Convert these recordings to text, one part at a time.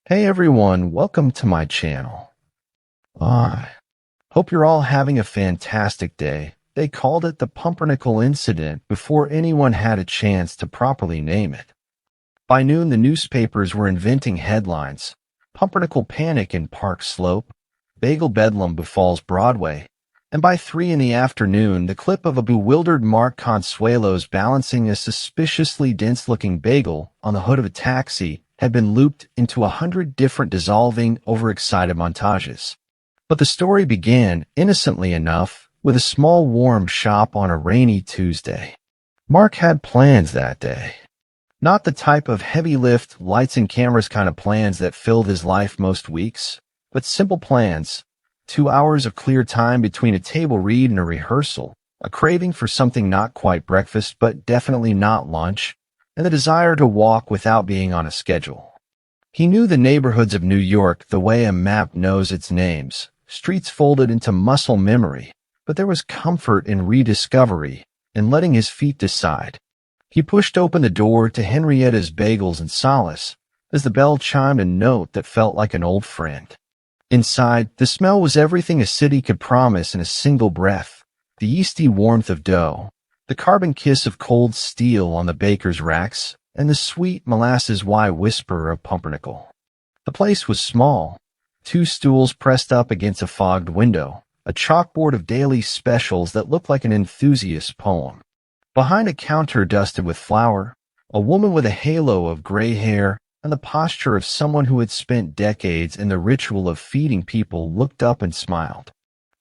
Hey everyone, welcome to my channel. I hope you're all having a fantastic day. They called it the Pumpernickel incident before anyone had a chance to properly name it. By noon, the newspapers were inventing headlines. Pumpernickel panic in Park Slope, bagel bedlam befalls Broadway, and by 3 in the afternoon, the clip of a bewildered Mark Consuelos balancing a suspiciously dense-looking bagel on the hood of a taxi had been looped into 100 different dissolving, overexcited montages. But the story began, innocently enough, with a small warm shop on a rainy Tuesday. Mark had plans that day. Not the type of heavy lift, lights and cameras kind of plans that filled his life most weeks, but simple plans. 2 hours of clear time between a table read and a rehearsal, a craving for something not quite breakfast but definitely not lunch, and the desire to walk without being on a schedule. He knew the neighborhoods of New York the way a map knows its names, streets folded into muscle memory, but there was comfort in rediscovery, in letting his feet decide. He pushed open the door to Henrietta's Bagels and Solace as the bell chimed a note that felt like an old friend. Inside, the smell was everything a city could promise in a single breath: the yeasty warmth of dough, the carbon kiss of cold steel on the baker's racks, and the sweet molasses-y whisper of pumpernickel. The place was small. 2 stools pressed up against a fogged window, a chalkboard of daily specials that looked like an enthusiast's poem. Behind a counter dusted with flour, a woman with a halo of gray hair and the posture of someone who had spent decades in the ritual of feeding people looked up and smiled.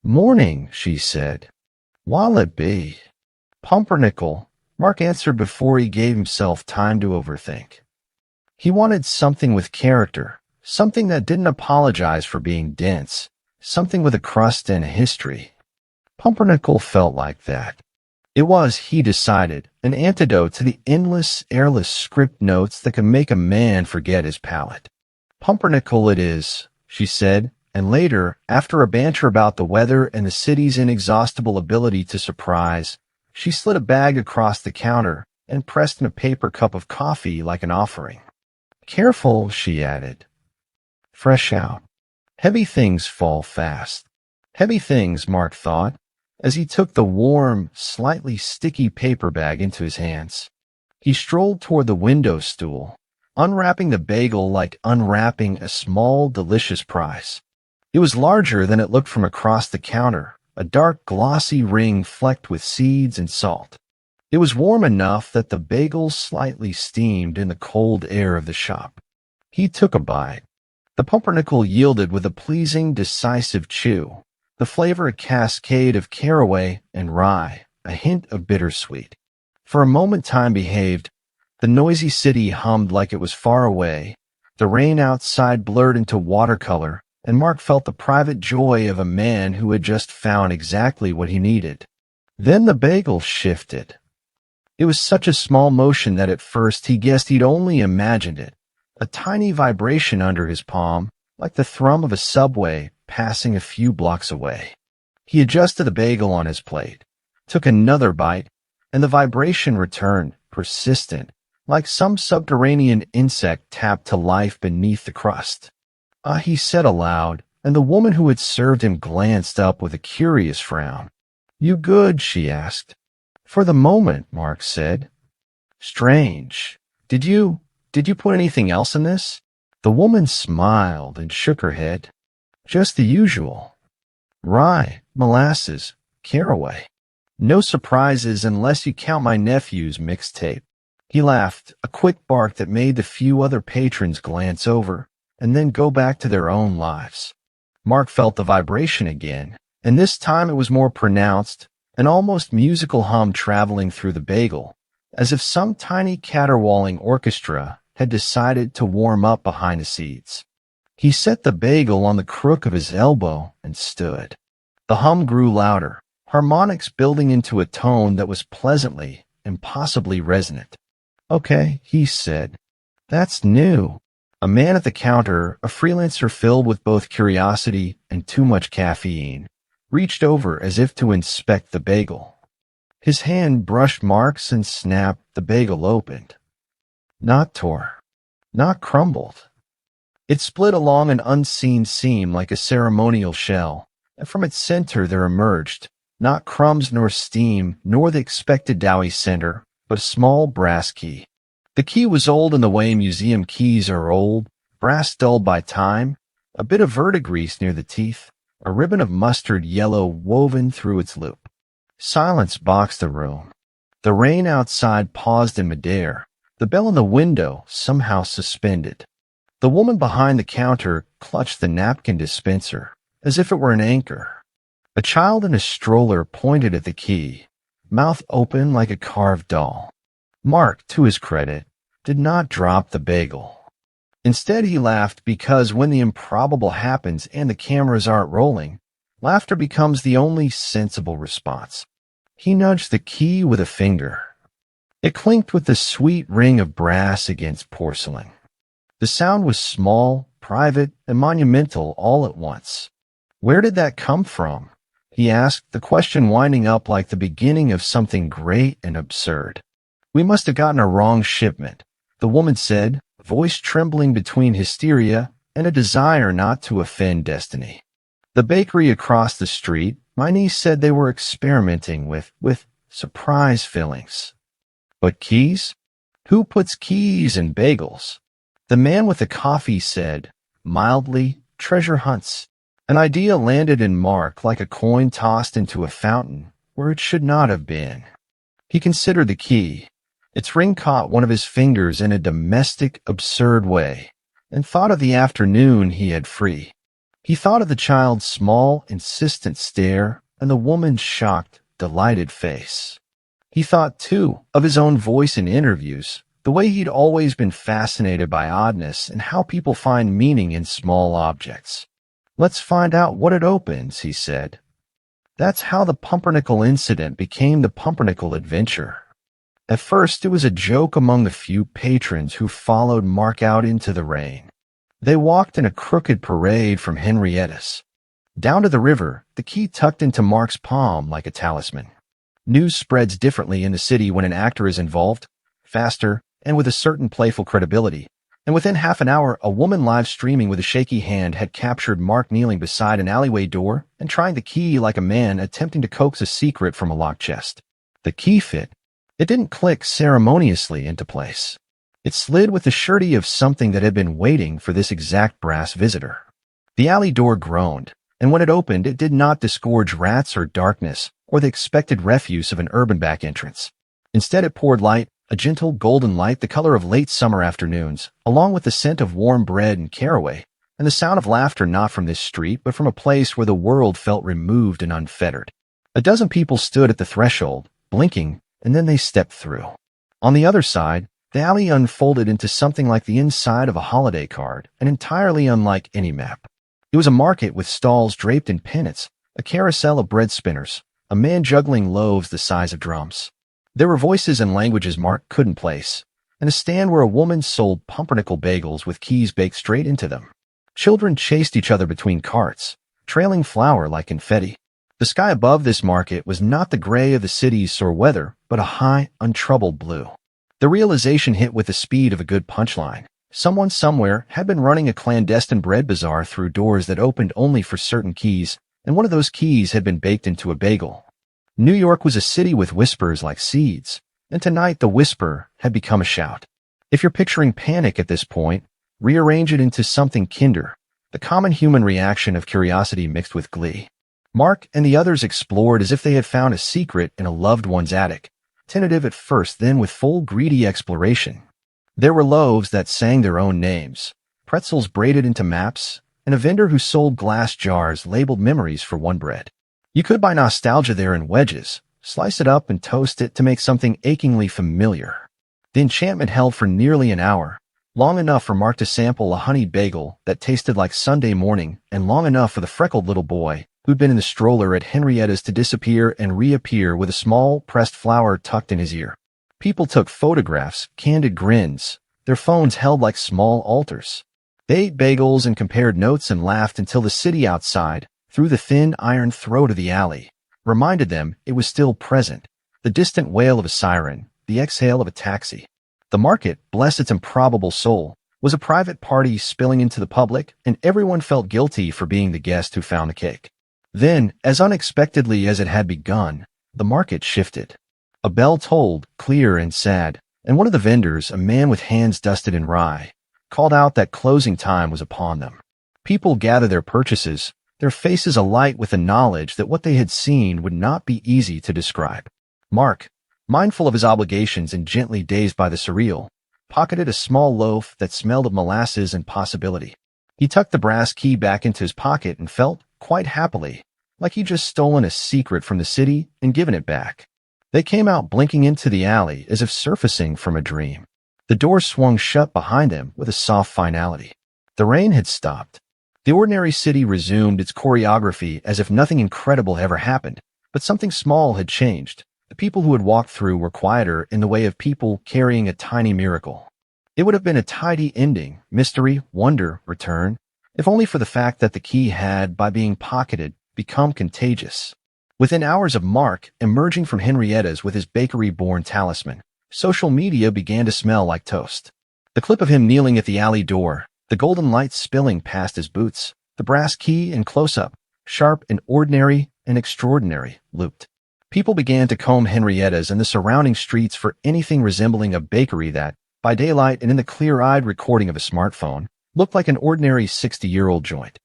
"Morning," she said. "What'll it be?" "Pumpernickel," Mark answered before he gave himself time to overthink. He wanted something with character, something that didn't apologize for being dense, something with a crust and a history. Pumpernickel felt like that. It was, he decided, an antidote to the endless, airless script notes that could make a man forget his palate. "Pumpernickel it is," she said, and later, after a banter about the weather and the city's inexhaustible ability to surprise, she slid a bag across the counter and pressed in a paper cup of coffee like an offering. "Careful," she added. "Fresh out. Heavy things fall fast." Heavy things, Mark thought, as he took the warm, slightly sticky paper bag into his hands. He strolled toward the window stool, unwrapping the bagel like unwrapping a small, delicious prize. It was larger than it looked from across the counter, a dark, glossy ring flecked with seeds and salt. It was warm enough that the bagel slightly steamed in the cold air of the shop. He took a bite. The pumpernickel yielded with a pleasing, decisive chew, the flavor a cascade of caraway and rye, a hint of bittersweet. For a moment time behaved. The noisy city hummed like it was far away. The rain outside blurred into watercolor, and Mark felt the private joy of a man who had just found exactly what he needed. Then the bagel shifted. It was such a small motion that at first he guessed he'd only imagined it. A tiny vibration under his palm, like the thrum of a subway passing a few blocks away. He adjusted the bagel on his plate, took another bite, and the vibration returned, persistent, like some subterranean insect tapped to life beneath the crust. "Ah," he said aloud, and the woman who had served him glanced up with a curious frown. "You good?" she asked. "For the moment," Mark said. "Strange. Did you put anything else in this?" The woman smiled and shook her head. "Just the usual. Rye, molasses, caraway. No surprises unless you count my nephew's mixtape." He laughed, a quick bark that made the few other patrons glance over and then go back to their own lives. Mark felt the vibration again, and this time it was more pronounced, an almost musical hum traveling through the bagel, as if some tiny caterwauling orchestra had decided to warm up behind the scenes. He set the bagel on the crook of his elbow and stood. The hum grew louder, harmonics building into a tone that was pleasantly, impossibly resonant. "Okay," he said. "That's new." A man at the counter, a freelancer filled with both curiosity and too much caffeine, reached over as if to inspect the bagel. His hand brushed Mark's and snapped. The bagel opened. Not tore, not crumbled. It split along an unseen seam like a ceremonial shell, and from its center there emerged, not crumbs nor steam, nor the expected doughy center, but a small brass key. The key was old in the way museum keys are old, brass dulled by time, a bit of verdigrease near the teeth, a ribbon of mustard yellow woven through its loop. Silence boxed the room. The rain outside paused in midair, the bell in the window somehow suspended. The woman behind the counter clutched the napkin dispenser, as if it were an anchor. A child in a stroller pointed at the key, mouth open like a carved doll. Mark, to his credit, did not drop the bagel. Instead, he laughed because when the improbable happens and the cameras aren't rolling, laughter becomes the only sensible response. He nudged the key with a finger. It clinked with the sweet ring of brass against porcelain. The sound was small, private, and monumental all at once. Where did that come from? He asked, the question winding up like the beginning of something great and absurd. We must have gotten a wrong shipment, the woman said, voice trembling between hysteria and a desire not to offend destiny. The bakery across the street, my niece said they were experimenting with surprise fillings. But keys? Who puts keys in bagels? The man with the coffee said, mildly, treasure hunts. An idea landed in Mark like a coin tossed into a fountain where it should not have been. He considered the key. Its ring caught one of his fingers in a domestic, absurd way, and thought of the afternoon he had free. He thought of the child's small, insistent stare and the woman's shocked, delighted face. He thought, too, of his own voice in interviews, the way he'd always been fascinated by oddness and how people find meaning in small objects. Let's find out what it opens, he said. That's how the Pumpernickel incident became the Pumpernickel adventure. At first, it was a joke among the few patrons who followed Mark out into the rain. They walked in a crooked parade from Henrietta's down to the river, the key tucked into Mark's palm like a talisman. News spreads differently in the city when an actor is involved, faster, and with a certain playful credibility. And within half an hour, a woman live streaming with a shaky hand had captured Mark kneeling beside an alleyway door and trying the key like a man attempting to coax a secret from a locked chest. The key fit. It didn't click ceremoniously into place. It slid with the surety of something that had been waiting for this exact brass visitor. The alley door groaned, and when it opened, it did not disgorge rats or darkness or the expected refuse of an urban back entrance. Instead, it poured light, a gentle golden light the color of late summer afternoons, along with the scent of warm bread and caraway, and the sound of laughter not from this street, but from a place where the world felt removed and unfettered. A dozen people stood at the threshold, blinking, and then they stepped through. On the other side, the alley unfolded into something like the inside of a holiday card, and entirely unlike any map. It was a market with stalls draped in pennants, a carousel of bread spinners, a man juggling loaves the size of drums. There were voices and languages Mark couldn't place, and a stand where a woman sold pumpernickel bagels with keys baked straight into them. Children chased each other between carts, trailing flour like confetti. The sky above this market was not the gray of the city's sore weather, but a high, untroubled blue. The realization hit with the speed of a good punchline. Someone somewhere had been running a clandestine bread bazaar through doors that opened only for certain keys, and one of those keys had been baked into a bagel. New York was a city with whispers like seeds, and tonight the whisper had become a shout. If you're picturing panic at this point, rearrange it into something kinder, the common human reaction of curiosity mixed with glee. Mark and the others explored as if they had found a secret in a loved one's attic, tentative at first, then with full greedy exploration. There were loaves that sang their own names, pretzels braided into maps, and a vendor who sold glass jars labeled memories for one bread. You could buy nostalgia there in wedges, slice it up and toast it to make something achingly familiar. The enchantment held for nearly an hour, long enough for Mark to sample a honeyed bagel that tasted like Sunday morning, and long enough for the freckled little boy who'd been in the stroller at Henrietta's to disappear and reappear with a small pressed flower tucked in his ear. People took photographs, candid grins, their phones held like small altars. They ate bagels and compared notes and laughed until the city outside, through the thin iron throat of the alley, reminded them it was still present, the distant wail of a siren, the exhale of a taxi. The market, bless its improbable soul, was a private party spilling into the public, and everyone felt guilty for being the guest who found the cake. Then, as unexpectedly as it had begun, the market shifted. A bell tolled, clear and sad, and one of the vendors, a man with hands dusted in rye, called out that closing time was upon them. People gathered their purchases, their faces alight with the knowledge that what they had seen would not be easy to describe. Mark, mindful of his obligations and gently dazed by the surreal, pocketed a small loaf that smelled of molasses and possibility. He tucked the brass key back into his pocket and felt, quite happily, like he'd just stolen a secret from the city and given it back. They came out blinking into the alley as if surfacing from a dream. The door swung shut behind them with a soft finality. The rain had stopped. The ordinary city resumed its choreography as if nothing incredible ever happened, but something small had changed. The people who had walked through were quieter in the way of people carrying a tiny miracle. It would have been a tidy ending, mystery, wonder, return, if only for the fact that the key had, by being pocketed, become contagious. Within hours of Mark emerging from Henrietta's with his bakery-born talisman, social media began to smell like toast. The clip of him kneeling at the alley door, the golden light spilling past his boots, the brass key in close-up, sharp and ordinary and extraordinary, looped. People began to comb Henrietta's and the surrounding streets for anything resembling a bakery that, by daylight and in the clear-eyed recording of a smartphone, looked like an ordinary 60-year-old joint.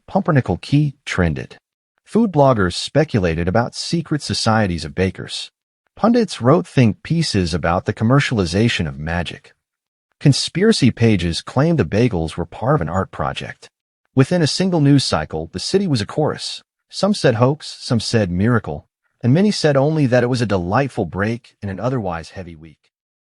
#Pumpernickel Key trended. Food bloggers speculated about secret societies of bakers. Pundits wrote think pieces about the commercialization of magic. Conspiracy pages claimed the bagels were part of an art project. Within a single news cycle, the city was a chorus. Some said hoax, some said miracle, and many said only that it was a delightful break in an otherwise heavy week.